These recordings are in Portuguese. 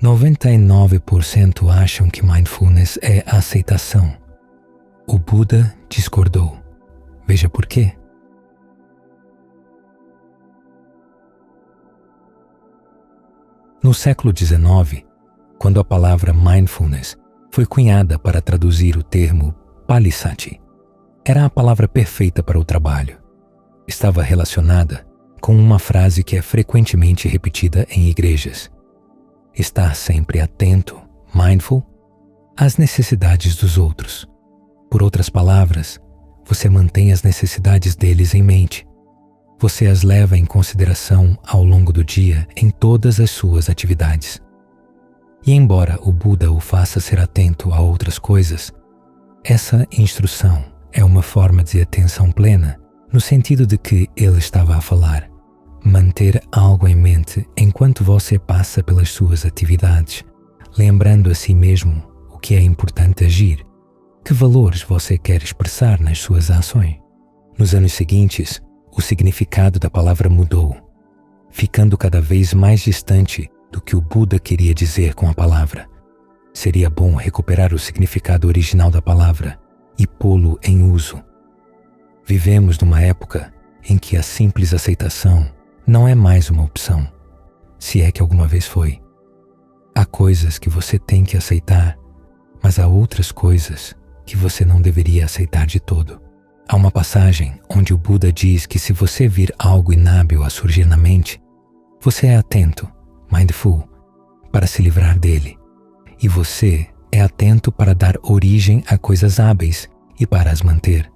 99% acham que mindfulness é aceitação. O Buda discordou. Veja por quê. No século XIX, quando a palavra mindfulness foi cunhada para traduzir o termo Pali Sati, era a palavra perfeita para o trabalho. Estava relacionada com uma frase que é frequentemente repetida em igrejas. Estar sempre atento, mindful, às necessidades dos outros. Por outras palavras, você mantém as necessidades deles em mente. Você as leva em consideração ao longo do dia em todas as suas atividades. E embora o Buda o faça ser atento a outras coisas, essa instrução é uma forma de atenção plena, no sentido de que ele estava a falar. Manter algo em mente enquanto você passa pelas suas atividades, lembrando a si mesmo o que é importante agir, que valores você quer expressar nas suas ações. Nos anos seguintes, o significado da palavra mudou, ficando cada vez mais distante do que o Buda queria dizer com a palavra. Seria bom recuperar o significado original da palavra e pô-lo em uso. Vivemos numa época em que a simples aceitação não é mais uma opção, se é que alguma vez foi. Há coisas que você tem que aceitar, mas há outras coisas que você não deveria aceitar de todo. Há uma passagem onde o Buda diz que se você vir algo inábil a surgir na mente, você é atento, mindful, para se livrar dele, e você é atento para dar origem a coisas hábeis e para as manter.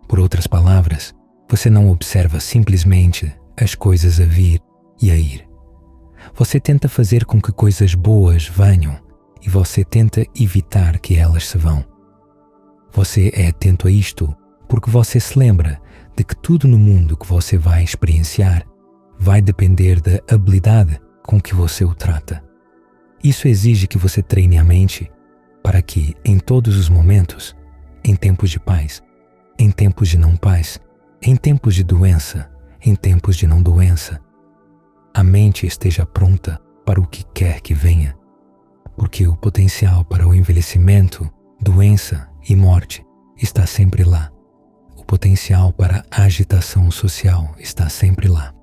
Por outras palavras, você não observa simplesmente as coisas a vir e a ir. Você tenta fazer com que coisas boas venham e você tenta evitar que elas se vão. Você é atento a isto porque você se lembra de que tudo no mundo que você vai experienciar vai depender da habilidade com que você o trata. Isso exige que você treine a mente para que, em todos os momentos, em tempos de paz, em tempos de não paz, em tempos de doença, em tempos de não doença, a mente esteja pronta para o que quer que venha, porque o potencial para o envelhecimento, doença e morte está sempre lá. O potencial para a agitação social está sempre lá.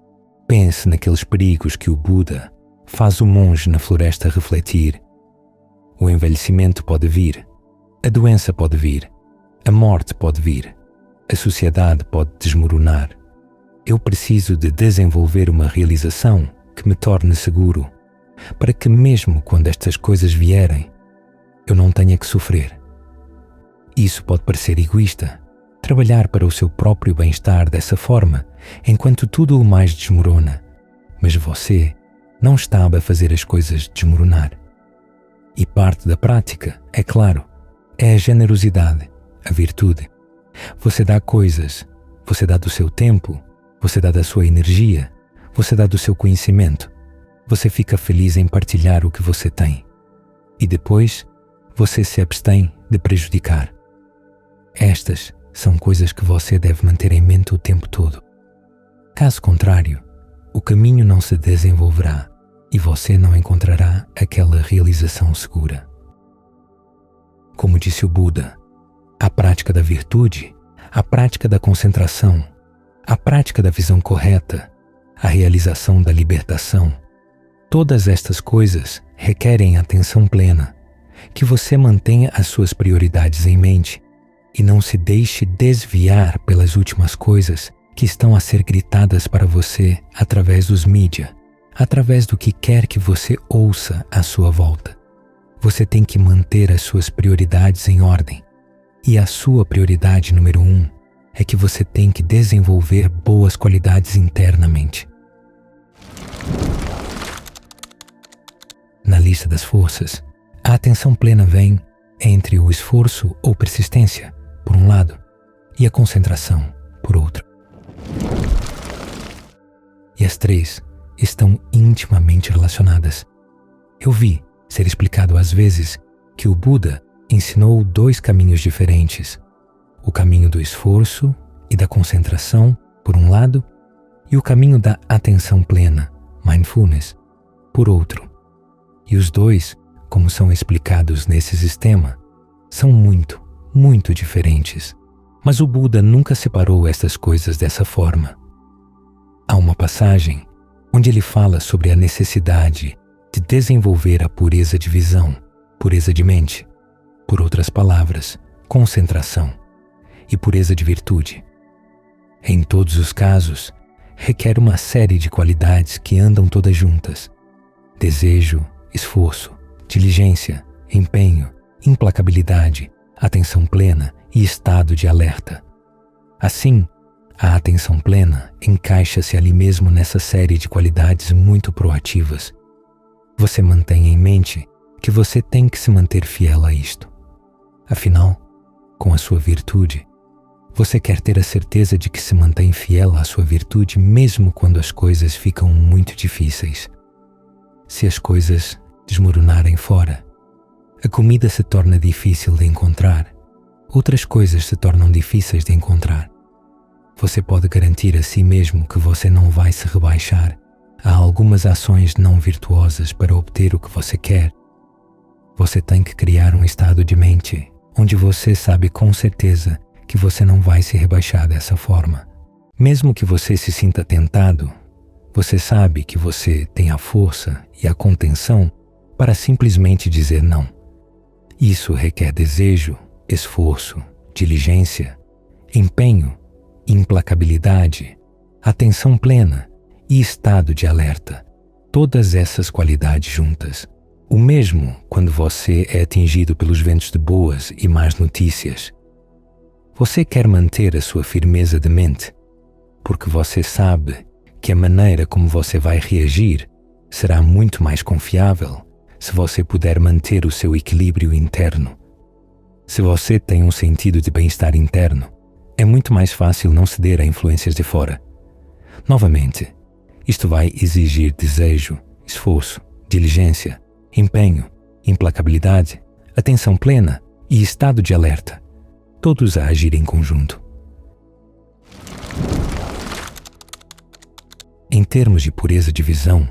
Pense naqueles perigos que o Buda faz o monge na floresta refletir. O envelhecimento pode vir, a doença pode vir, a morte pode vir, a sociedade pode desmoronar. Eu preciso de desenvolver uma realização que me torne seguro, para que mesmo quando estas coisas vierem, eu não tenha que sofrer. Isso pode parecer egoísta, trabalhar para o seu próprio bem-estar dessa forma, enquanto tudo o mais desmorona, mas você não está a fazer as coisas desmoronar. E parte da prática, é claro, é a generosidade, a virtude. Você dá coisas, você dá do seu tempo, você dá da sua energia, você dá do seu conhecimento. Você fica feliz em partilhar o que você tem. E depois, você se abstém de prejudicar. Estas são coisas que você deve manter em mente o tempo todo. Caso contrário, o caminho não se desenvolverá e você não encontrará aquela realização segura. Como disse o Buda, a prática da virtude, a prática da concentração, a prática da visão correta, a realização da libertação, todas estas coisas requerem atenção plena, que você mantenha as suas prioridades em mente e não se deixe desviar pelas últimas coisas que estão a ser gritadas para você através dos mídia, através do que quer que você ouça à sua volta. Você tem que manter as suas prioridades em ordem, e a sua prioridade número 1 é que você tem que desenvolver boas qualidades internamente. Na lista das forças, a atenção plena vem entre o esforço ou persistência, por um lado, e a concentração, por outro. E as três estão intimamente relacionadas. Eu vi ser explicado às vezes que o Buda ensinou 2 caminhos diferentes: o caminho do esforço e da concentração, por um lado, e o caminho da atenção plena, mindfulness, por outro. E os dois, como são explicados nesse sistema, são muito, muito diferentes. Mas o Buda nunca separou estas coisas dessa forma. Há uma passagem onde ele fala sobre a necessidade de desenvolver a pureza de visão, pureza de mente, por outras palavras, concentração, e pureza de virtude. Em todos os casos, requer uma série de qualidades que andam todas juntas: desejo, esforço, diligência, empenho, implacabilidade, atenção plena e estado de alerta. Assim, a atenção plena encaixa-se ali mesmo nessa série de qualidades muito proativas. Você mantém em mente que você tem que se manter fiel a isto. Afinal, com a sua virtude, você quer ter a certeza de que se mantém fiel à sua virtude mesmo quando as coisas ficam muito difíceis. Se as coisas desmoronarem fora, a comida se torna difícil de encontrar, outras coisas se tornam difíceis de encontrar. Você pode garantir a si mesmo que você não vai se rebaixar a algumas ações não virtuosas para obter o que você quer. Você tem que criar um estado de mente onde você sabe com certeza que você não vai se rebaixar dessa forma. Mesmo que você se sinta tentado, você sabe que você tem a força e a contenção para simplesmente dizer não. Isso requer desejo, esforço, diligência, empenho, implacabilidade, atenção plena e estado de alerta. Todas essas qualidades juntas. O mesmo quando você é atingido pelos ventos de boas e más notícias. Você quer manter a sua firmeza de mente, porque você sabe que a maneira como você vai reagir será muito mais confiável se você puder manter o seu equilíbrio interno. Se você tem um sentido de bem-estar interno, é muito mais fácil não ceder a influências de fora. Novamente, isto vai exigir desejo, esforço, diligência, empenho, implacabilidade, atenção plena e estado de alerta, todos a agir em conjunto. Em termos de pureza de visão,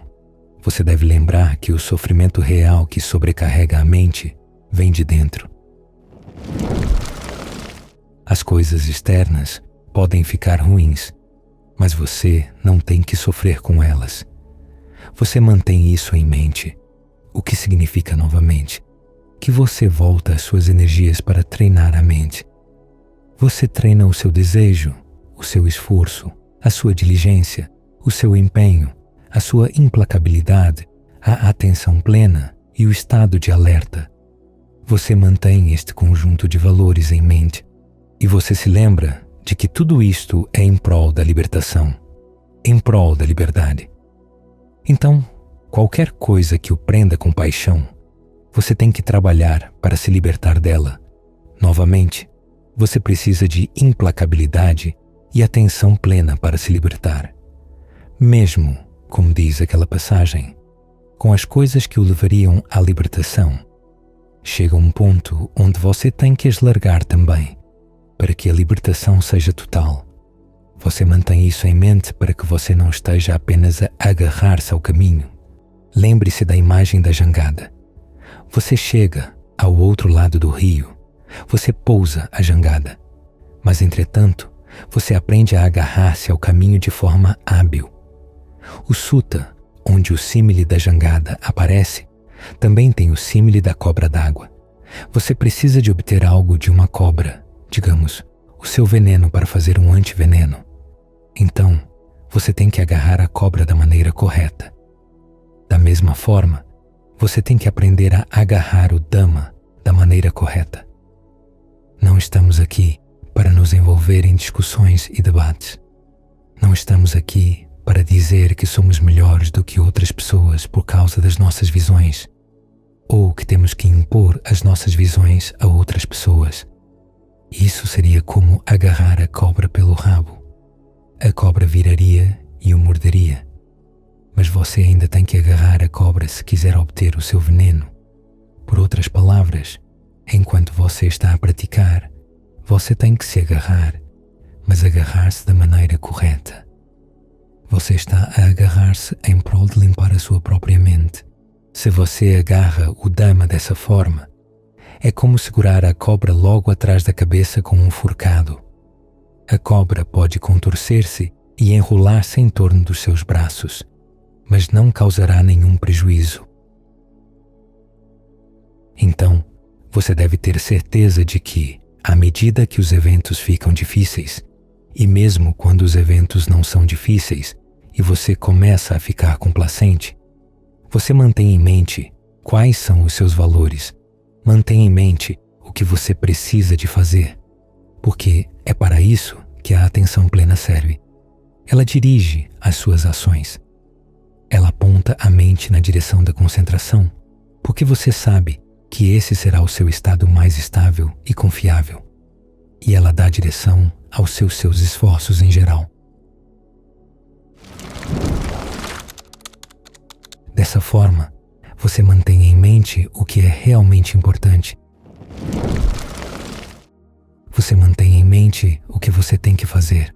você deve lembrar que o sofrimento real que sobrecarrega a mente vem de dentro. As coisas externas podem ficar ruins, mas você não tem que sofrer com elas. Você mantém isso em mente, o que significa novamente que você volta as suas energias para treinar a mente. Você treina o seu desejo, o seu esforço, a sua diligência, o seu empenho, a sua implacabilidade, a atenção plena e o estado de alerta. Você mantém este conjunto de valores em mente e você se lembra de que tudo isto é em prol da libertação, em prol da liberdade. Então, qualquer coisa que o prenda com paixão, você tem que trabalhar para se libertar dela. Novamente, você precisa de implacabilidade e atenção plena para se libertar. Mesmo, como diz aquela passagem, com as coisas que o levariam à libertação, chega um ponto onde você tem que as largar também, para que a libertação seja total. Você mantém isso em mente para que você não esteja apenas a agarrar-se ao caminho. Lembre-se da imagem da jangada. Você chega ao outro lado do rio, você pousa a jangada, mas entretanto, você aprende a agarrar-se ao caminho de forma hábil. O sutta, onde o símile da jangada aparece, também tem o símile da cobra d'água. Você precisa de obter algo de uma cobra, digamos, o seu veneno para fazer um antiveneno. Então, você tem que agarrar a cobra da maneira correta. Da mesma forma, você tem que aprender a agarrar o Dhamma da maneira correta. Não estamos aqui para nos envolver em discussões e debates. Não estamos aqui para dizer que somos melhores do que outras pessoas por causa das nossas visões, ou que temos que impor as nossas visões a outras pessoas. Isso seria como agarrar a cobra pelo rabo. A cobra viraria e o morderia, mas você ainda tem que agarrar a cobra se quiser obter o seu veneno. Por outras palavras, enquanto você está a praticar, você tem que se agarrar, mas agarrar-se da maneira correta. Você está a agarrar-se em prol de limpar a sua própria mente, Se você agarra o dama dessa forma, é como segurar a cobra logo atrás da cabeça com um forcado. A cobra pode contorcer-se e enrolar-se em torno dos seus braços, mas não causará nenhum prejuízo. Então, você deve ter certeza de que, à medida que os eventos ficam difíceis, e mesmo quando os eventos não são difíceis e você começa a ficar complacente, você mantém em mente quais são os seus valores, mantém em mente o que você precisa de fazer, porque é para isso que a atenção plena serve. Ela dirige as suas ações. Ela aponta a mente na direção da concentração, porque você sabe que esse será o seu estado mais estável e confiável. E ela dá direção aos seus esforços em geral. Dessa forma, você mantém em mente o que é realmente importante. Você mantém em mente o que você tem que fazer.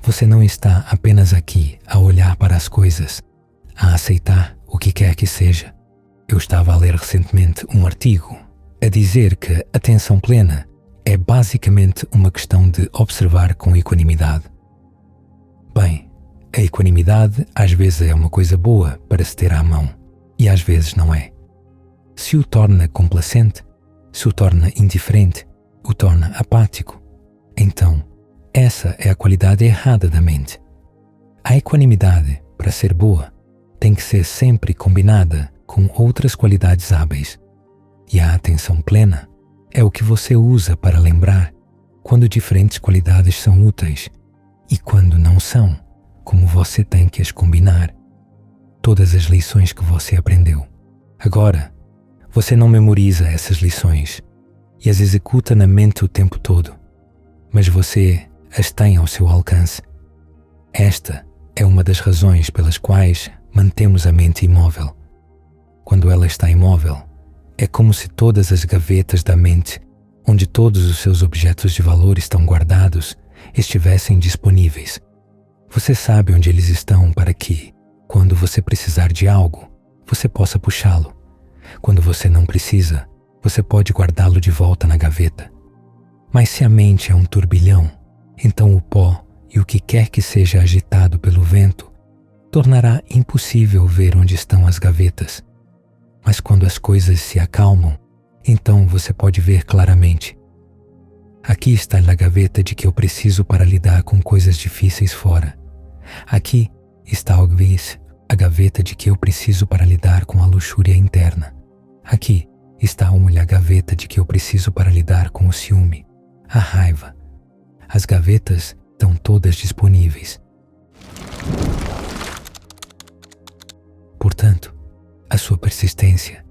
Você não está apenas aqui a olhar para as coisas, a aceitar o que quer que seja. Eu estava a ler recentemente um artigo a dizer que atenção plena é basicamente uma questão de observar com equanimidade. Bem, a equanimidade às vezes é uma coisa boa para se ter à mão e às vezes não é. Se o torna complacente, se o torna indiferente, o torna apático, então essa é a qualidade errada da mente. A equanimidade, para ser boa, tem que ser sempre combinada com outras qualidades hábeis. E a atenção plena é o que você usa para lembrar quando diferentes qualidades são úteis e quando não são, como você tem que as combinar. Todas as lições que você aprendeu. Agora, você não memoriza essas lições e as executa na mente o tempo todo, mas você as tem ao seu alcance. Esta é uma das razões pelas quais mantemos a mente imóvel. Quando ela está imóvel, é como se todas as gavetas da mente, onde todos os seus objetos de valor estão guardados, estivessem disponíveis. Você sabe onde eles estão para que, quando você precisar de algo, você possa puxá-lo. Quando você não precisa, você pode guardá-lo de volta na gaveta. Mas se a mente é um turbilhão, então o pó e o que quer que seja agitado pelo vento tornará impossível ver onde estão as gavetas. Mas quando as coisas se acalmam, então você pode ver claramente. Aqui está a gaveta de que eu preciso para lidar com coisas difíceis fora. Aqui está a gaveta de que eu preciso para lidar com a luxúria interna. Aqui está a gaveta de que eu preciso para lidar com o ciúme, a raiva. As gavetas estão todas disponíveis. Portanto, a sua persistência,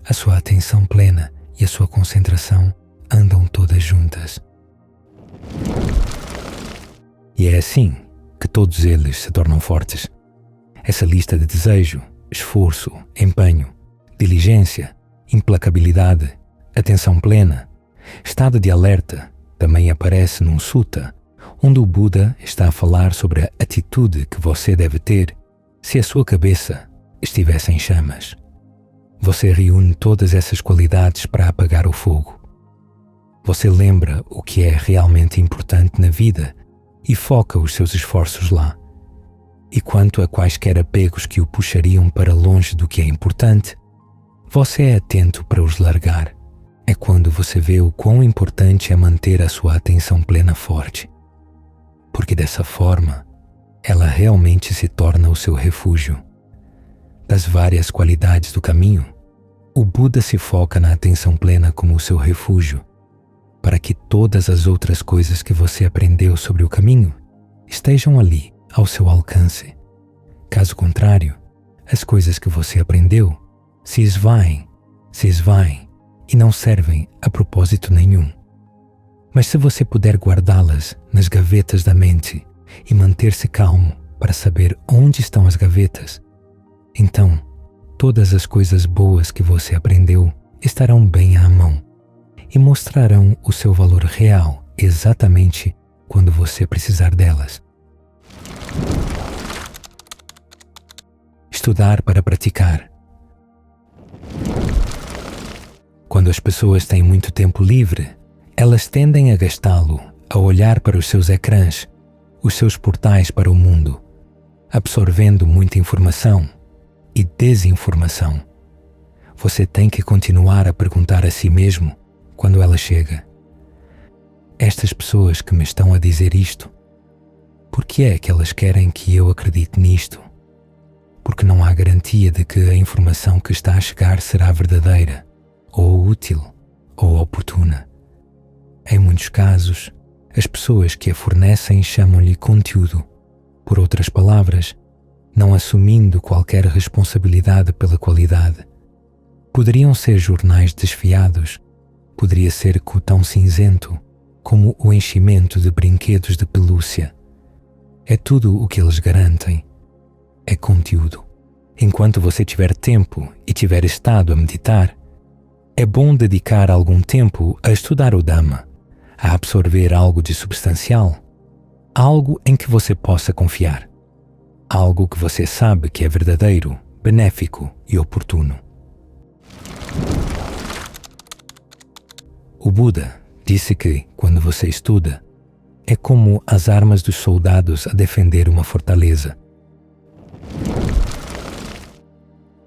a sua atenção plena e a sua concentração andam todas juntas. E é assim que todos eles se tornam fortes. Essa lista de desejo, esforço, empenho, diligência, implacabilidade, atenção plena, estado de alerta, também aparece num sutta, onde o Buda está a falar sobre a atitude que você deve ter se a sua cabeça estivesse em chamas. Você reúne todas essas qualidades para apagar o fogo. Você lembra o que é realmente importante na vida e foca os seus esforços lá. E quanto a quaisquer apegos que o puxariam para longe do que é importante, você é atento para os largar. É quando você vê o quão importante é manter a sua atenção plena forte. Porque dessa forma, ela realmente se torna o seu refúgio. Das várias qualidades do caminho, o Buda se foca na atenção plena como o seu refúgio, para que todas as outras coisas que você aprendeu sobre o caminho estejam ali, ao seu alcance. Caso contrário, as coisas que você aprendeu se esvaem e não servem a propósito nenhum. Mas se você puder guardá-las nas gavetas da mente e manter-se calmo para saber onde estão as gavetas, então todas as coisas boas que você aprendeu estarão bem à mão e mostrarão o seu valor real exatamente quando você precisar delas. Estudar para praticar. Quando as pessoas têm muito tempo livre, elas tendem a gastá-lo a olhar para os seus ecrãs, os seus portais para o mundo, absorvendo muita informação e desinformação. Você tem que continuar a perguntar a si mesmo quando ela chega: estas pessoas que me estão a dizer isto, por que é que elas querem que eu acredite nisto? Porque não há garantia de que a informação que está a chegar será verdadeira, ou útil, ou oportuna. Em muitos casos, as pessoas que a fornecem chamam-lhe conteúdo, por outras palavras, não assumindo qualquer responsabilidade pela qualidade. Poderiam ser jornais desfiados, poderia ser cotão cinzento, como o enchimento de brinquedos de pelúcia. É tudo o que eles garantem. É conteúdo. Enquanto você tiver tempo e tiver estado a meditar, é bom dedicar algum tempo a estudar o Dhamma, a absorver algo de substancial, algo em que você possa confiar, algo que você sabe que é verdadeiro, benéfico e oportuno. O Buda disse que, quando você estuda, é como as armas dos soldados a defender uma fortaleza.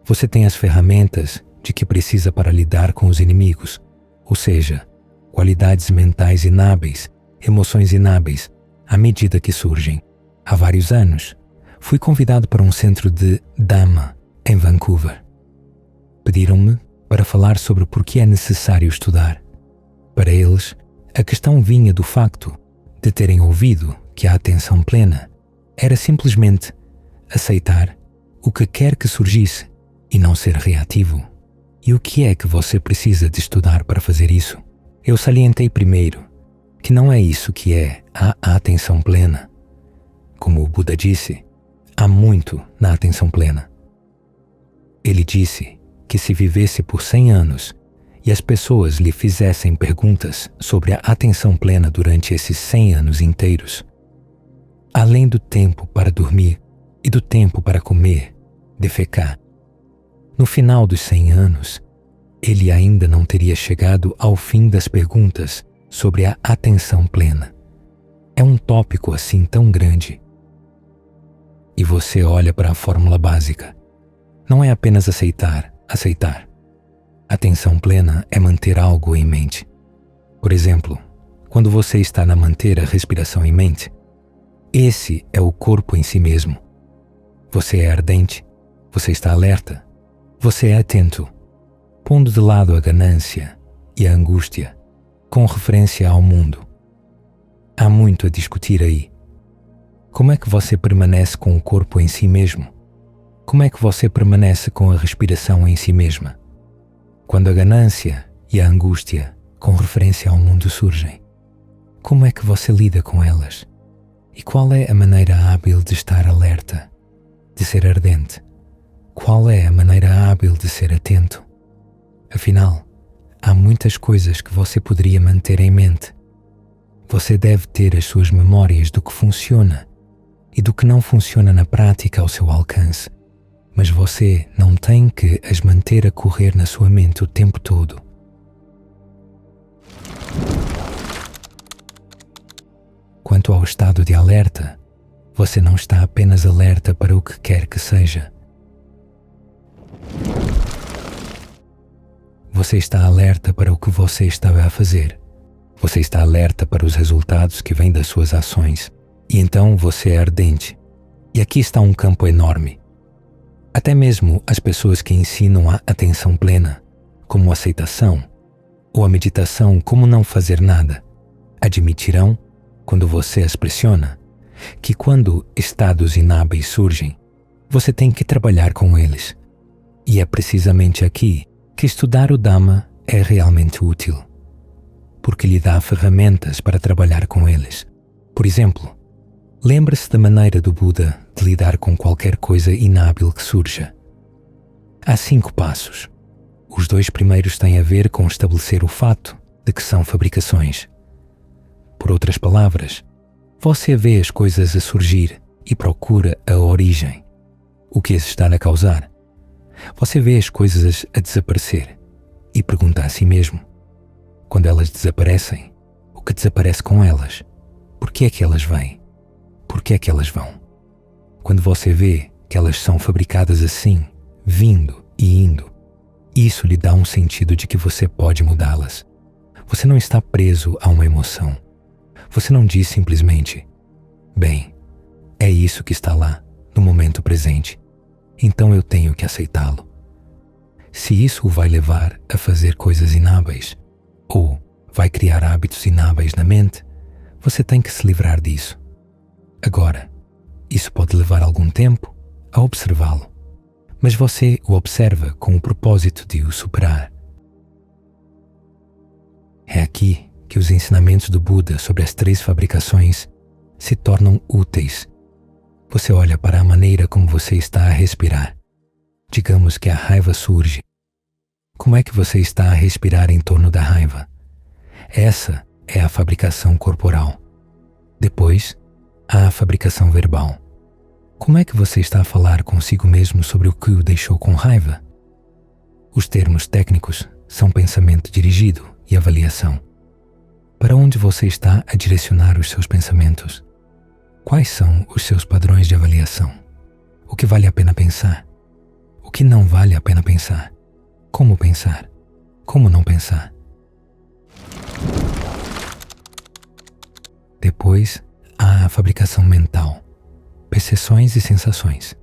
Você tem as ferramentas de que precisa para lidar com os inimigos, ou seja, qualidades mentais inábeis, emoções inábeis, à medida que surgem. Há vários anos, fui convidado para um centro de Dhamma em Vancouver. Pediram-me para falar sobre por que é necessário estudar. Para eles, a questão vinha do facto de terem ouvido que a atenção plena era simplesmente aceitar o que quer que surgisse e não ser reativo. E o que é que você precisa de estudar para fazer isso? Eu salientei primeiro que não é isso que é a atenção plena. Como o Buda disse, há muito na atenção plena. Ele disse que se vivesse por 100 anos e as pessoas lhe fizessem perguntas sobre a atenção plena durante esses 100 anos inteiros, além do tempo para dormir e do tempo para comer, defecar, no final dos 100 anos, ele ainda não teria chegado ao fim das perguntas sobre a atenção plena. É um tópico assim tão grande. E você olha para a fórmula básica. Não é apenas aceitar. Atenção plena é manter algo em mente. Por exemplo, quando você está a manter a respiração em mente, esse é o corpo em si mesmo. Você é ardente, você está alerta, você é atento, pondo de lado a ganância e a angústia, com referência ao mundo. Há muito a discutir aí. Como é que você permanece com o corpo em si mesmo? Como é que você permanece com a respiração em si mesma? Quando a ganância e a angústia, com referência ao mundo, surgem, como é que você lida com elas? E qual é a maneira hábil de estar alerta, de ser ardente? Qual é a maneira hábil de ser atento? Afinal, há muitas coisas que você poderia manter em mente. Você deve ter as suas memórias do que funciona e do que não funciona na prática ao seu alcance, mas você não tem que as manter a correr na sua mente o tempo todo. Quanto ao estado de alerta, você não está apenas alerta para o que quer que seja. Você está alerta para o que você estava a fazer. Você está alerta para os resultados que vêm das suas ações. E então você é ardente. E aqui está um campo enorme. Até mesmo as pessoas que ensinam a atenção plena, como a aceitação, ou a meditação como não fazer nada, admitirão, quando você as pressiona, que quando estados inábeis surgem, você tem que trabalhar com eles. E é precisamente aqui que estudar o Dhamma é realmente útil, porque lhe dá ferramentas para trabalhar com eles. Por exemplo, lembre-se da maneira do Buda de lidar com qualquer coisa inábil que surja. Há 5 passos. Os 2 primeiros têm a ver com estabelecer o fato de que são fabricações. Por outras palavras, você vê as coisas a surgir e procura a origem, o que as está a causar. Você vê as coisas a desaparecer e pergunta a si mesmo: quando elas desaparecem, o que desaparece com elas? Por que é que elas vêm? Por que é que elas vão? Quando você vê que elas são fabricadas assim, vindo e indo, isso lhe dá um sentido de que você pode mudá-las. Você não está preso a uma emoção. Você não diz simplesmente: bem, é isso que está lá, no momento presente, então eu tenho que aceitá-lo. Se isso o vai levar a fazer coisas inábeis, ou vai criar hábitos inábeis na mente, você tem que se livrar disso. Agora, isso pode levar algum tempo a observá-lo, mas você o observa com o propósito de o superar. É aqui que os ensinamentos do Buda sobre as 3 fabricações se tornam úteis. Você olha para a maneira como você está a respirar. Digamos que a raiva surge. Como é que você está a respirar em torno da raiva? Essa é a fabricação corporal. Depois, há a fabricação verbal. Como é que você está a falar consigo mesmo sobre o que o deixou com raiva? Os termos técnicos são pensamento dirigido e avaliação. Para onde você está a direcionar os seus pensamentos? Quais são os seus padrões de avaliação? O que vale a pena pensar? O que não vale a pena pensar? Como pensar? Como não pensar? Depois, há a fabricação mental, percepções e sensações.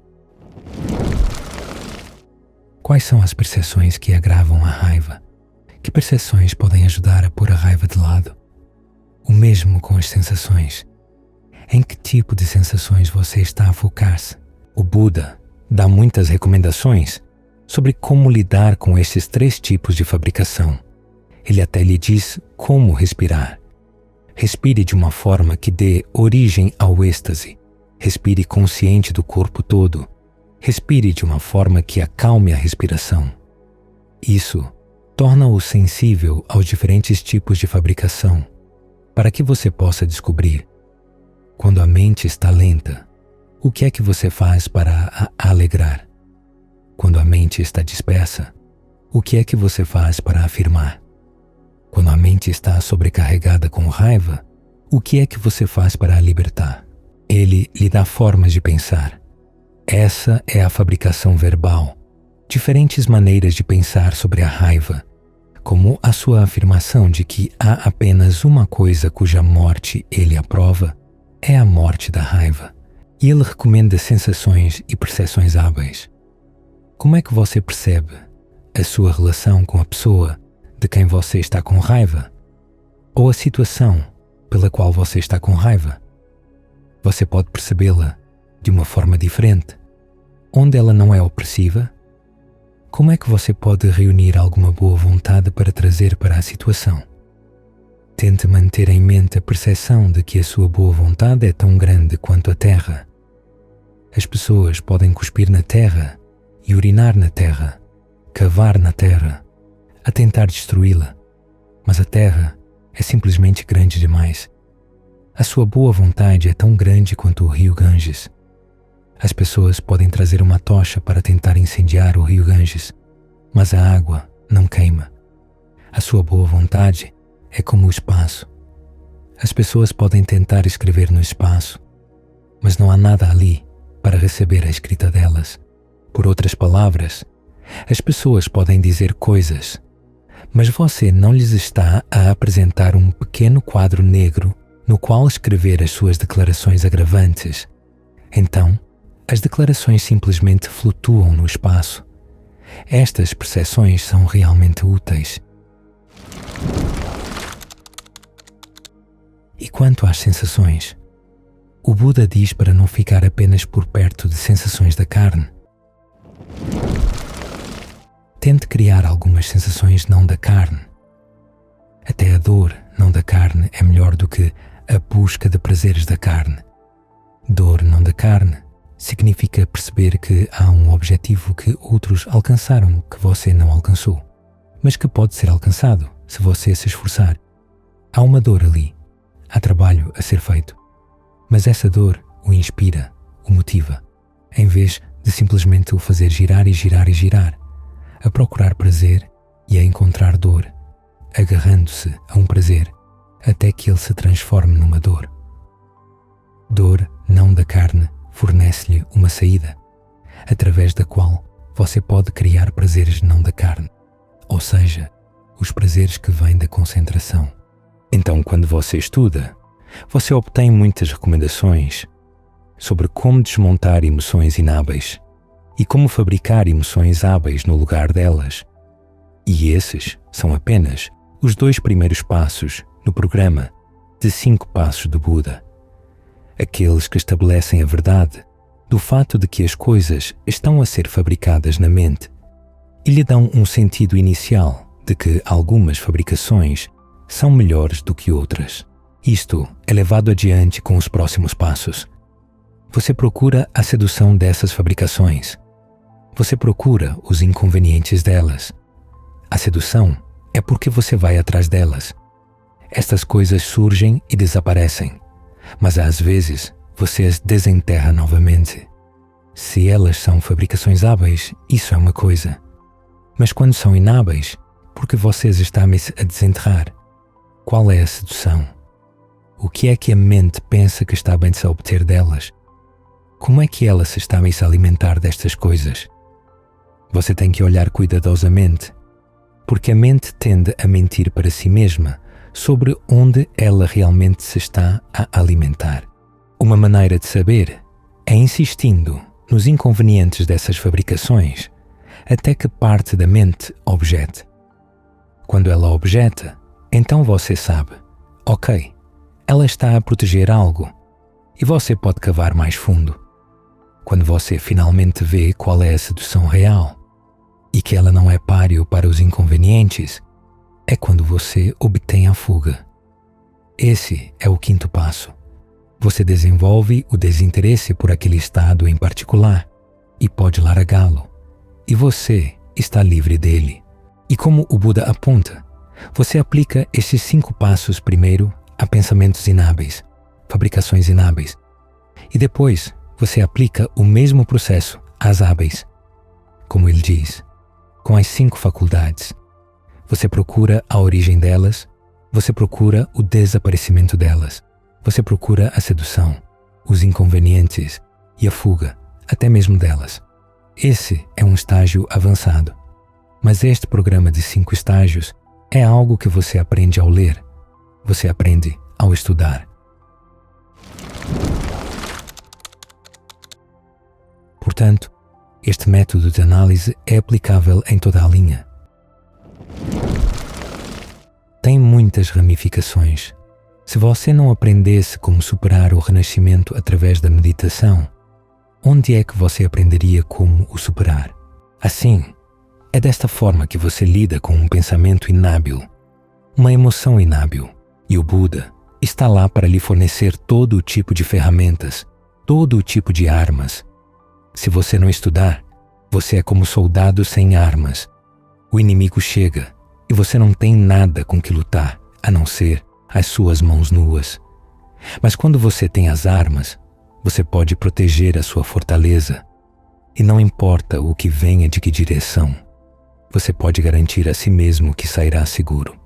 Quais são as percepções que agravam a raiva? Que percepções podem ajudar a pôr a raiva de lado? O mesmo com as sensações. Em que tipo de sensações você está a focar-se? O Buda dá muitas recomendações sobre como lidar com esses 3 tipos de fabricação. Ele até lhe diz como respirar. Respire de uma forma que dê origem ao êxtase. Respire consciente do corpo todo. Respire de uma forma que acalme a respiração. Isso torna-o sensível aos diferentes tipos de fabricação, para que você possa descobrir: quando a mente está lenta, o que é que você faz para a alegrar? Quando a mente está dispersa, o que é que você faz para afirmar? Quando a mente está sobrecarregada com raiva, o que é que você faz para a libertar? Ele lhe dá formas de pensar. Essa é a fabricação verbal. Diferentes maneiras de pensar sobre a raiva, como a sua afirmação de que há apenas uma coisa cuja morte ele aprova, é a morte da raiva. E ele recomenda sensações e percepções hábeis. Como é que você percebe a sua relação com a pessoa de quem você está com raiva? Ou a situação pela qual você está com raiva? Você pode percebê-la de uma forma diferente, onde ela não é opressiva? Como é que você pode reunir alguma boa vontade para trazer para a situação? Tente manter em mente a percepção de que a sua boa vontade é tão grande quanto a terra. As pessoas podem cuspir na terra e urinar na terra, cavar na terra, a tentar destruí-la, mas a terra é simplesmente grande demais. A sua boa vontade é tão grande quanto o rio Ganges. As pessoas podem trazer uma tocha para tentar incendiar o rio Ganges, mas a água não queima. A sua boa vontade é como o espaço. As pessoas podem tentar escrever no espaço, mas não há nada ali para receber a escrita delas. Por outras palavras, as pessoas podem dizer coisas, mas você não lhes está a apresentar um pequeno quadro negro no qual escrever as suas declarações agravantes. Então, as declarações simplesmente flutuam no espaço. Estas percepções são realmente úteis. E quanto às sensações? O Buda diz para não ficar apenas por perto de sensações da carne. Tente criar algumas sensações não da carne. Até a dor não da carne é melhor do que a busca de prazeres da carne. Dor não da carne significa perceber que há um objetivo que outros alcançaram que você não alcançou, mas que pode ser alcançado se você se esforçar. Há uma dor ali, há trabalho a ser feito, mas essa dor o inspira, o motiva, em vez de simplesmente o fazer girar e girar e girar, a procurar prazer e a encontrar dor, agarrando-se a um prazer até que ele se transforme numa dor. Dor não da carne fornece-lhe uma saída, através da qual você pode criar prazeres não da carne, ou seja, os prazeres que vêm da concentração. Então, quando você estuda, você obtém muitas recomendações sobre como desmontar emoções inábeis e como fabricar emoções hábeis no lugar delas. E esses são apenas os 2 primeiros passos no programa de 5 passos do Buda. Aqueles que estabelecem a verdade do fato de que as coisas estão a ser fabricadas na mente e lhe dão um sentido inicial de que algumas fabricações são melhores do que outras. Isto é levado adiante com os próximos passos. Você procura a sedução dessas fabricações. Você procura os inconvenientes delas. A sedução é porque você vai atrás delas. Estas coisas surgem e desaparecem, mas às vezes você as desenterra novamente. Se elas são fabricações hábeis, isso é uma coisa. Mas quando são inábeis, porque vocês estão a desenterrar, qual é a sedução? O que é que a mente pensa que está bem de se obter delas? Como é que ela se está a se alimentar destas coisas? Você tem que olhar cuidadosamente, porque a mente tende a mentir para si mesma sobre onde ela realmente se está a alimentar. Uma maneira de saber é insistindo nos inconvenientes dessas fabricações até que parte da mente objete. Quando ela objeta, então você sabe, ok, ela está a proteger algo e você pode cavar mais fundo. Quando você finalmente vê qual é a sedução real e que ela não é páreo para os inconvenientes, é quando você obtém a fuga. Esse é o 5º passo. Você desenvolve o desinteresse por aquele estado em particular e pode largá-lo, e você está livre dele. E como o Buda aponta, você aplica esses 5 passos primeiro a pensamentos inábeis, fabricações inábeis, e depois você aplica o mesmo processo às hábeis. Como ele diz, com as 5 faculdades, você procura a origem delas, você procura o desaparecimento delas, você procura a sedução, os inconvenientes e a fuga, até mesmo delas. Esse é um estágio avançado, mas este programa de 5 estágios é algo que você aprende ao ler, você aprende ao estudar. Portanto, este método de análise é aplicável em toda a linha. Tem muitas ramificações. Se você não aprendesse como superar o renascimento através da meditação, onde é que você aprenderia como o superar? Assim, é desta forma que você lida com um pensamento inábil, uma emoção inábil, e o Buda está lá para lhe fornecer todo o tipo de ferramentas, todo o tipo de armas. Se você não estudar, você é como soldado sem armas. O inimigo chega e você não tem nada com que lutar, a não ser as suas mãos nuas. Mas quando você tem as armas, você pode proteger a sua fortaleza. E não importa o que venha de que direção, você pode garantir a si mesmo que sairá seguro.